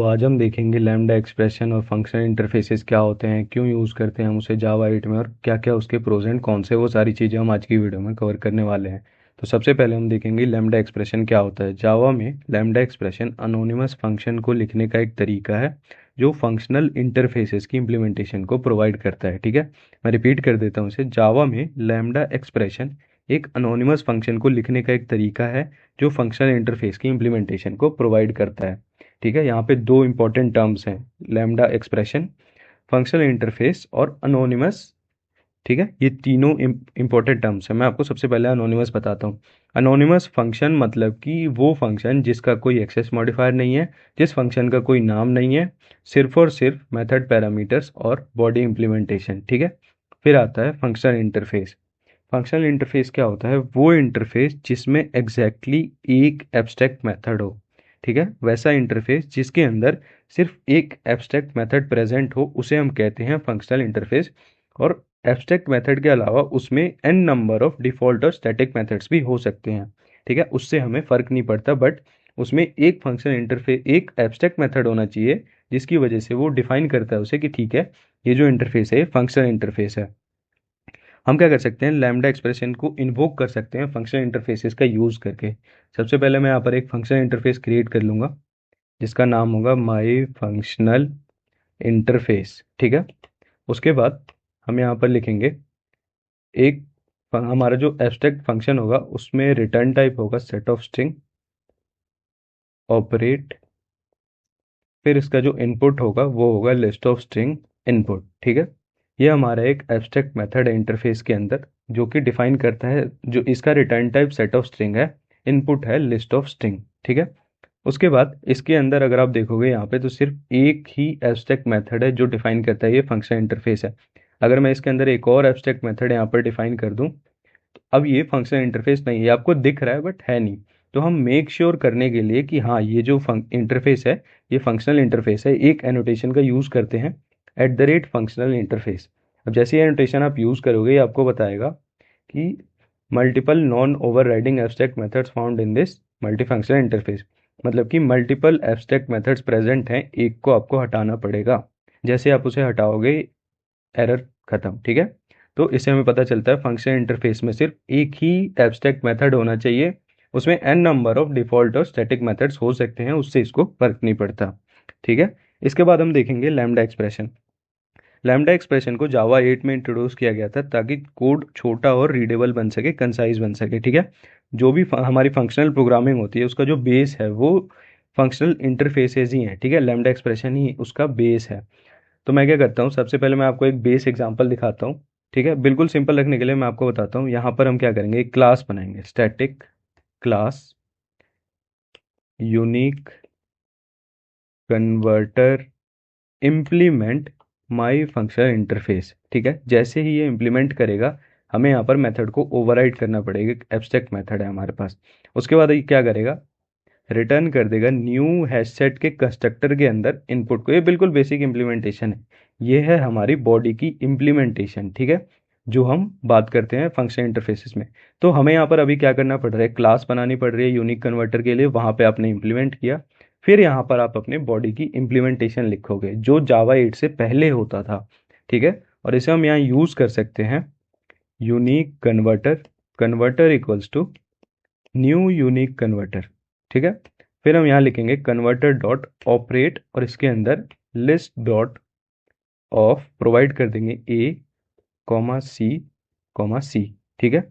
आज हम देखेंगे लैम्डा एक्सप्रेशन और फंक्शनल इंटरफेसेस क्या होते हैं, क्यों यूज़ करते हैं हम उसे जावा 8 में, और क्या क्या उसके प्रोज एंड कौन से, वो सारी चीज़ें हम आज की वीडियो में कवर करने वाले हैं। तो सबसे पहले हम देखेंगे लैम्डा एक्सप्रेशन क्या होता है। जावा में लैम्डा एक्सप्रेशन अनोनिमस फंक्शन को लिखने का एक तरीका है जो फंक्शनल इंटरफेसेस की इम्प्लीमेंटेशन को प्रोवाइड करता है। ठीक है, मैं रिपीट कर देता हूँ इसे। जावा में लैम्डा एक्सप्रेशन एक अनोनिमस फंक्शन को लिखने का एक तरीका है जो फंक्शनल इंटरफेस की इम्प्लीमेंटेशन को प्रोवाइड करता है। ठीक है, यहाँ पे दो इंपॉर्टेंट टर्म्स हैं, लैम्डा एक्सप्रेशन, फंक्शनल इंटरफेस और अनोनिमस। ठीक है, ये तीनों इंपॉर्टेंट टर्म्स हैं। मैं आपको सबसे पहले अनोनिमस बताता हूँ। अनोनिमस फंक्शन मतलब कि वो फंक्शन जिसका कोई एक्सेस मॉडिफायर नहीं है, जिस फंक्शन का कोई नाम नहीं है, सिर्फ और सिर्फ मेथड पैरामीटर्स और बॉडी इम्प्लीमेंटेशन। ठीक है, फिर आता है फंक्शनल इंटरफेस। फंक्शनल इंटरफेस क्या होता है? वो इंटरफेस जिसमें एग्जैक्टली एक एब्स्ट्रैक्ट मेथड हो। ठीक है, वैसा इंटरफेस जिसके अंदर सिर्फ एक एब्स्ट्रैक्ट मेथड प्रेजेंट हो उसे हम कहते हैं फंक्शनल इंटरफेस। और एब्स्ट्रैक्ट मेथड के अलावा उसमें एन नंबर ऑफ डिफ़ॉल्ट और स्टैटिक मेथड्स भी हो सकते हैं। ठीक है, उससे हमें फ़र्क नहीं पड़ता, बट उसमें एक फंक्शनल इंटरफेस, एक एब्स्ट्रैक्ट मेथड होना चाहिए जिसकी वजह से वो डिफाइन करता है उसे कि ठीक है, ये जो इंटरफेस है फंक्शनल इंटरफेस है। हम क्या कर सकते हैं? लैम्डा एक्सप्रेशन को इन्वोक कर सकते हैं फंक्शनल इंटरफेसेस का यूज़ करके। सबसे पहले मैं यहाँ पर एक फंक्शनल इंटरफेस क्रिएट कर लूँगा जिसका नाम होगा माई फंक्शनल इंटरफेस। ठीक है, उसके बाद हम यहाँ पर लिखेंगे एक हमारा जो एब्स्ट्रैक्ट फंक्शन होगा उसमें रिटर्न टाइप होगा सेट ऑफ स्ट्रिंग ऑपरेट, फिर इसका जो इनपुट होगा वो होगा लिस्ट ऑफ स्ट्रिंग इनपुट। ठीक है, ये हमारा एक एब्स्ट्रैक्ट मेथड है इंटरफेस के अंदर जो कि डिफाइन करता है, जो इसका return type set of string है, इनपुट है लिस्ट ऑफ स्ट्रिंग। ठीक है, उसके बाद इसके अंदर अगर आप देखोगे यहाँ पे तो सिर्फ एक ही एब्स्ट्रैक्ट मेथड है जो डिफाइन करता है ये फंक्शनल इंटरफेस है। अगर मैं इसके अंदर एक और एब्स्ट्रैक्ट मेथड यहाँ पर डिफाइन कर दूँ, अब ये फंक्शनल इंटरफेस नहीं है, आपको दिख रहा है बट है नहीं। तो हम मेक श्योर करने के लिए कि हाँ ये जो इंटरफेस है ये फंक्शनल इंटरफेस है, एक एनोटेशन का यूज़ करते हैं, @फंक्शनल इंटरफेस। अब जैसे ये एनोटेशन आप यूज़ करोगे ये आपको बताएगा कि multiple non overriding abstract methods found in this multi functional interface. मतलब कि मल्टीपल एब्स्ट्रैक्ट मेथड्स प्रेजेंट हैं, एक को आपको हटाना पड़ेगा। जैसे आप उसे हटाओगे एरर खत्म। ठीक है, तो इससे हमें पता चलता है फंक्शनल इंटरफेस में सिर्फ एक ही एब्स्ट्रैक्ट मेथड होना चाहिए, उसमें एन नंबर ऑफ डिफ़ॉल्ट और स्टैटिक मेथड्स हो सकते हैं, उससे इसको फर्क नहीं पड़ता। ठीक है, इसके बाद हम देखेंगे लैम्डा एक्सप्रेशन। लैम्डा एक्सप्रेशन को जावा 8 में इंट्रोड्यूस किया गया था ताकि कोड छोटा और रीडेबल बन सके, कंसाइज बन सके। ठीक है, जो भी हमारी फंक्शनल प्रोग्रामिंग होती है उसका जो बेस है वो फंक्शनल इंटरफेसेस ही हैं। ठीक है, लैम्डा एक्सप्रेशन ही उसका बेस है। तो मैं क्या करता हूँ, सबसे पहले मैं आपको एक बेस एग्जांपल दिखाता हूँ। ठीक है, बिल्कुल सिंपल रखने के लिए मैं आपको बताता हूँ। यहाँ पर हम क्या करेंगे, एक क्लास बनाएंगे, static class unique converter implement my functional interface. ठीक है, जैसे ही ये इम्प्लीमेंट करेगा हमें यहाँ पर मेथड को ओवरराइड करना पड़ेगा, एब्स्ट्रैक्ट मेथड है हमारे पास। उसके बाद ये क्या करेगा, रिटर्न कर देगा न्यू हैश सेट के कंस्ट्रक्टर के अंदर इनपुट को। ये बिल्कुल बेसिक इम्प्लीमेंटेशन है, ये है हमारी बॉडी की इम्प्लीमेंटेशन। ठीक है, जो हम बात करते हैं फंक्शन इंटरफेसेस में। तो हमें यहाँ पर अभी क्या करना पड़ रहा है, क्लास बनानी पड़ रही है यूनिक कन्वर्टर के लिए, वहाँ पे आपने इम्प्लीमेंट किया, फिर यहाँ पर आप अपने बॉडी की इम्प्लीमेंटेशन लिखोगे जो जावा 8 से पहले होता था। ठीक है, और इसे हम यहाँ यूज़ कर सकते हैं unique converter, converter equals to new unique converter. ठीक है, फिर हम यहाँ लिखेंगे कन्वर्टर डॉट ऑपरेट और इसके अंदर लिस्ट डॉट ऑफ प्रोवाइड कर देंगे ए कॉमा सी कॉमा सी। ठीक है,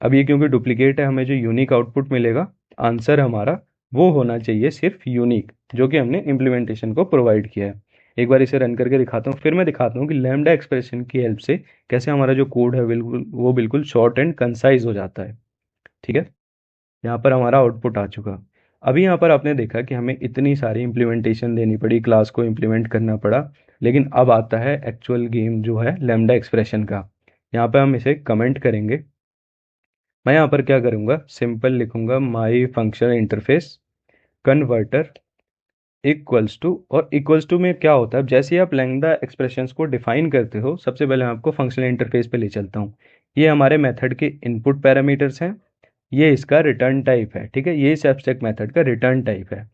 अब ये क्योंकि डुप्लीकेट है, हमें जो यूनिक आउटपुट मिलेगा, आंसर हमारा वो होना चाहिए सिर्फ यूनिक, जो कि हमने इम्प्लीमेंटेशन को प्रोवाइड किया है। एक बार इसे रन करके दिखाता हूँ, फिर मैं दिखाता हूँ कि लैम्डा एक्सप्रेशन की हेल्प से कैसे हमारा जो कोड है बिल्कुल वो बिल्कुल शॉर्ट एंड कंसाइज हो जाता है। ठीक है, यहाँ पर हमारा आउटपुट आ चुका। अभी यहाँ पर आपने देखा कि हमें इतनी सारी इम्प्लीमेंटेशन देनी पड़ी, क्लास को इम्प्लीमेंट करना पड़ा, लेकिन अब आता है एक्चुअल गेम जो है लैम्डा एक्सप्रेशन का। यहाँ पर हम इसे कमेंट करेंगे। मैं यहाँ पर क्या करूँगा, सिंपल लिखूँगा my functional interface converter equals to, और इक्वल्स टू में क्या होता है, जैसे ही आप लैम्डा एक्सप्रेशंस को डिफाइन करते हो, सबसे पहले मैं आपको फंक्शनल इंटरफेस पे ले चलता हूँ। ये हमारे मेथड के इनपुट पैरामीटर्स हैं, ये इसका रिटर्न टाइप है। ठीक है, ये इस एब्स्ट्रैक्ट मेथड का रिटर्न टाइप है।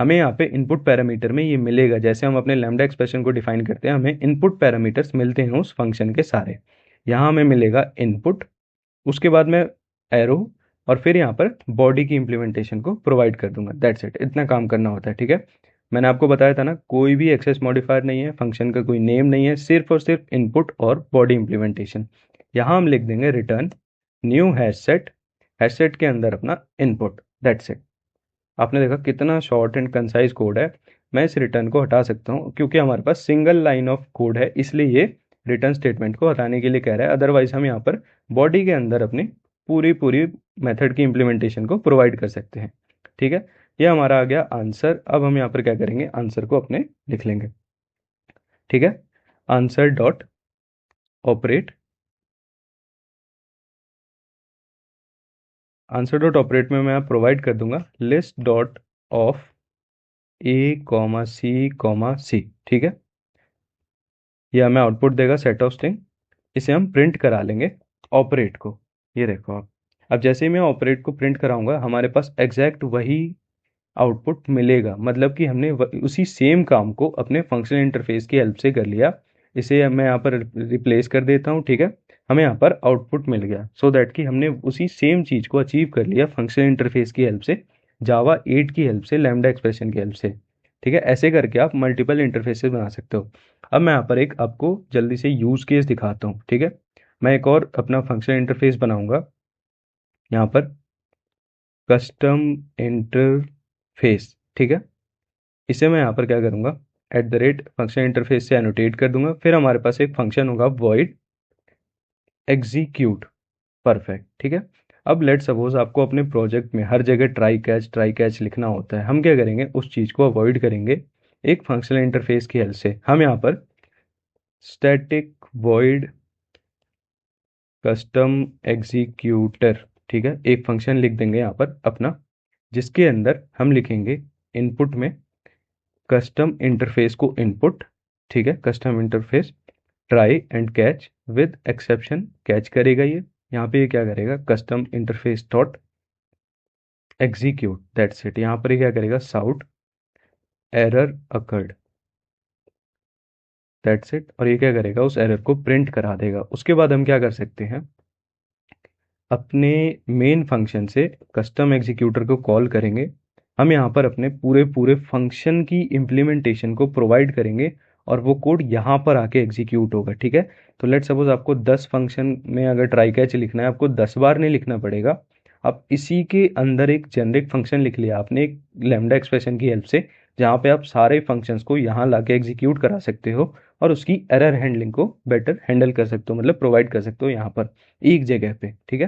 हमें यहाँ पे इनपुट पैरामीटर में ये मिलेगा, जैसे हम अपने लैम्डा एक्सप्रेशन को डिफाइन करते हैं हमें इनपुट पैरामीटर्स मिलते हैं उस फंक्शन के सारे। यहाँ हमें मिलेगा इनपुट, उसके बाद मैं एरो और फिर यहाँ पर बॉडी की इम्प्लीमेंटेशन को प्रोवाइड कर दूंगा। दैट्स इट, इतना काम करना होता है। ठीक है, मैंने आपको बताया था ना, कोई भी एक्सेस मॉडिफायर नहीं है, फंक्शन का कोई नेम नहीं है, सिर्फ और सिर्फ इनपुट और बॉडी इम्प्लीमेंटेशन। यहाँ हम लिख देंगे रिटर्न न्यू हैश सेट के अंदर अपना इनपुट। That's it. आपने देखा कितना शॉर्ट एंड कंसाइज कोड है। मैं इस रिटर्न को हटा सकता हूँ क्योंकि हमारे पास सिंगल लाइन ऑफ कोड है, इसलिए ये रिटर्न स्टेटमेंट को हटाने के लिए कह रहा है। अदरवाइज हम यहाँ पर बॉडी के अंदर अपनी पूरी पूरी मेथड की इम्प्लीमेंटेशन को प्रोवाइड कर सकते हैं। ठीक है, ये हमारा आ गया आंसर। अब हम यहाँ पर क्या करेंगे, आंसर को अपने लिख लेंगे। ठीक है, answer dot operate, answer dot operate में मैं प्रोवाइड कर दूंगा list dot of a, c, ठीक है, ये हमें आउटपुट देगा सेट ऑफ स्ट्रिंग। इसे हम प्रिंट करा लेंगे ऑपरेट को। ये देखो आप, अब जैसे ही मैं ऑपरेट को प्रिंट कराऊंगा हमारे पास एग्जैक्ट वही आउटपुट मिलेगा, मतलब कि हमने उसी सेम काम को अपने फंक्शनल इंटरफेस की हेल्प से कर लिया। इसे मैं यहाँ पर रिप्लेस कर देता हूँ। ठीक है, हमें यहाँ पर आउटपुट मिल गया, सो दैट कि हमने उसी सेम चीज़ को अचीव कर लिया फंक्शनल इंटरफेस की हेल्प से, जावा 8 की हेल्प से, लैम्डा एक्सप्रेशन की हेल्प से। ठीक है, ऐसे करके आप मल्टीपल इंटरफेसेस बना सकते हो। अब मैं यहाँ पर एक आपको जल्दी से यूज़ केस दिखाता हूँ। ठीक है, मैं एक और अपना फंक्शनल इंटरफेस बनाऊंगा यहाँ पर, कस्टम इंटरफेस। ठीक है, इसे मैं यहाँ पर क्या करूँगा, at the rate function interface से एनोटेट कर दूंगा। फिर हमारे पास एक फंक्शन होगा वॉइड एग्जीक्यूट। परफेक्ट। ठीक है, अब लेट सपोज आपको अपने प्रोजेक्ट में हर जगह ट्राई कैच लिखना होता है। हम क्या करेंगे, उस चीज़ को अवॉइड करेंगे एक फंक्शनल इंटरफेस की हेल्प से। हम यहाँ पर स्टैटिक वॉइड कस्टम एग्जीक्यूटर, ठीक है, एक फंक्शन लिख देंगे यहाँ पर अपना, जिसके अंदर हम लिखेंगे इनपुट में कस्टम इंटरफेस को इनपुट। ठीक है, custom interface try and catch with exception, catch करेगा ये। यहाँ पे ये क्या करेगा, custom interface dot execute. That's it. यहाँ पर ये क्या करेगा, sout error occurred. That's it. और ये क्या करेगा, उस एरर को प्रिंट करा देगा। उसके बाद हम क्या कर सकते हैं, अपने मेन फंक्शन से कस्टम एग्जीक्यूटर को कॉल करेंगे। हम यहाँ पर अपने पूरे पूरे फंक्शन की इम्प्लीमेंटेशन को प्रोवाइड करेंगे और वो कोड यहाँ पर आके एग्जीक्यूट होगा। ठीक है, तो लेट सपोज आपको 10 फंक्शन में अगर ट्राई कैच लिखना है, आपको 10 बार नहीं लिखना पड़ेगा। आप इसी के अंदर एक जेनरिक फंक्शन लिख लिया आपने एक लैम्डा एक्सप्रेशन की हेल्प से, जहाँ पे आप सारे फंक्शंस को यहाँ ला के एग्जीक्यूट करा सकते हो और उसकी एरर हैंडलिंग को बेटर हैंडल कर सकते हो, मतलब प्रोवाइड कर सकते हो यहाँ पर एक जगह पे। ठीक है,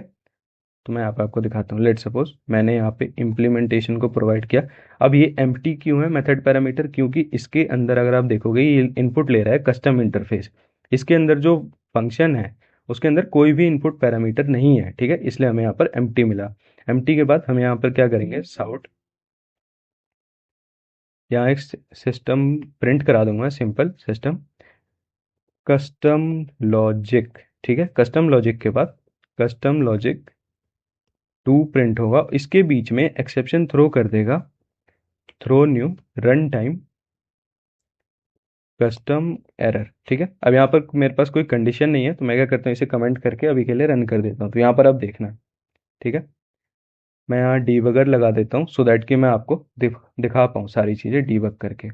तो मैं यहाँ पे आपको दिखाता हूँ। लेट सपोज मैंने यहाँ पे इम्प्लीमेंटेशन को प्रोवाइड किया। अब ये एम्प्टी क्यों है मेथड पैरामीटर, क्योंकि इसके अंदर अगर आप देखोगे ये इनपुट ले रहा है कस्टम इंटरफेस। इसके अंदर जो फंक्शन है उसके अंदर कोई भी इनपुट पैरामीटर नहीं है। ठीक है, इसलिए हमें यहाँ पर एम्प्टी मिला। एम्प्टी के बाद हम यहाँ पर क्या करेंगे, साउट, यहाँ एक सिस्टम प्रिंट करा दूंगा, सिंपल सिस्टम कस्टम लॉजिक। ठीक है, कस्टम लॉजिक के बाद कस्टम लॉजिक टू प्रिंट होगा, इसके बीच में एक्सेप्शन थ्रो कर देगा, throw new run time custom error. ठीक है, अब यहाँ पर मेरे पास कोई कंडीशन नहीं है, तो मैं क्या करता हूँ, इसे कमेंट करके अभी के लिए रन कर देता हूँ। तो यहाँ पर अब देखना। ठीक है, मैं यहाँ डीबगर लगा देता हूँ, सो दैट कि मैं आपको दिखा पाऊँ सारी चीज़ें डीबग करके।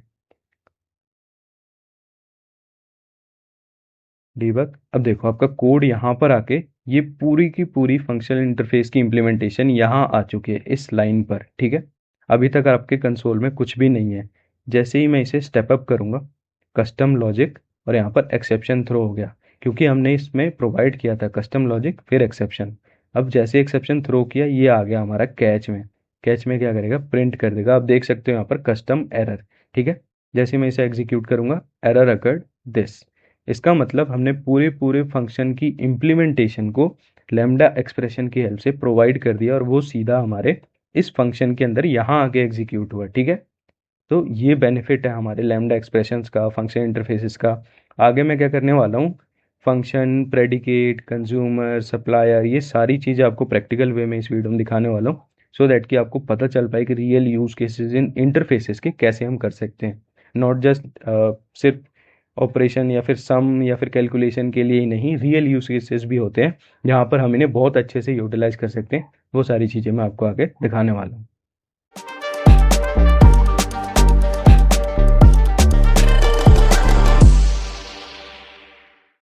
डीबग, अब देखो आपका कोड यहाँ पर आके ये पूरी की पूरी फंक्शनल इंटरफेस की इम्प्लीमेंटेशन यहाँ आ चुकी है इस लाइन पर। ठीक है, अभी तक आपके कंसोल में कुछ भी नहीं है। जैसे ही मैं इसे स्टेप अप करूँगा, कस्टम लॉजिक और यहाँ पर एक्सेप्शन थ्रो हो गया, क्योंकि हमने इसमें प्रोवाइड किया था कस्टम लॉजिक फिर एक्सेप्शन। अब जैसे एक्सेप्शन थ्रो किया, ये आ गया हमारा कैच में। कैच में क्या करेगा, प्रिंट कर देगा। आप देख सकते हो यहाँ पर कस्टम एरर। ठीक है, जैसे मैं इसे एग्जीक्यूट करूँगा, एरर अकर्ड दिस। इसका मतलब हमने पूरे पूरे फंक्शन की इम्प्लीमेंटेशन को लैम्डा एक्सप्रेशन की हेल्प से प्रोवाइड कर दिया और वो सीधा हमारे इस फंक्शन के अंदर यहाँ आके एग्जीक्यूट हुआ। ठीक है, तो ये बेनिफिट है हमारे लैम्डा एक्सप्रेशंस का, फंक्शन इंटरफेसेस का। आगे मैं क्या करने वाला हूँ, फंक्शन, प्रेडिकेट, कंज्यूमर, सप्लायर, ये सारी चीज़ें आपको प्रैक्टिकल वे में इस वीडियो में दिखाने वाला हूँ। सो दैट कि आपको पता चल पाए कि real use cases in interfaces के कैसे हम कर सकते हैं। नॉट जस्ट सिर्फ ऑपरेशन या फिर सम या फिर कैलकुलेशन के लिए ही नहीं, रियल यूज़ केसेस भी होते हैं जहाँ पर हम इन्हें बहुत अच्छे से यूटिलाइज कर सकते हैं। वो सारी चीज़ें मैं आपको आगे दिखाने वाला हूँ।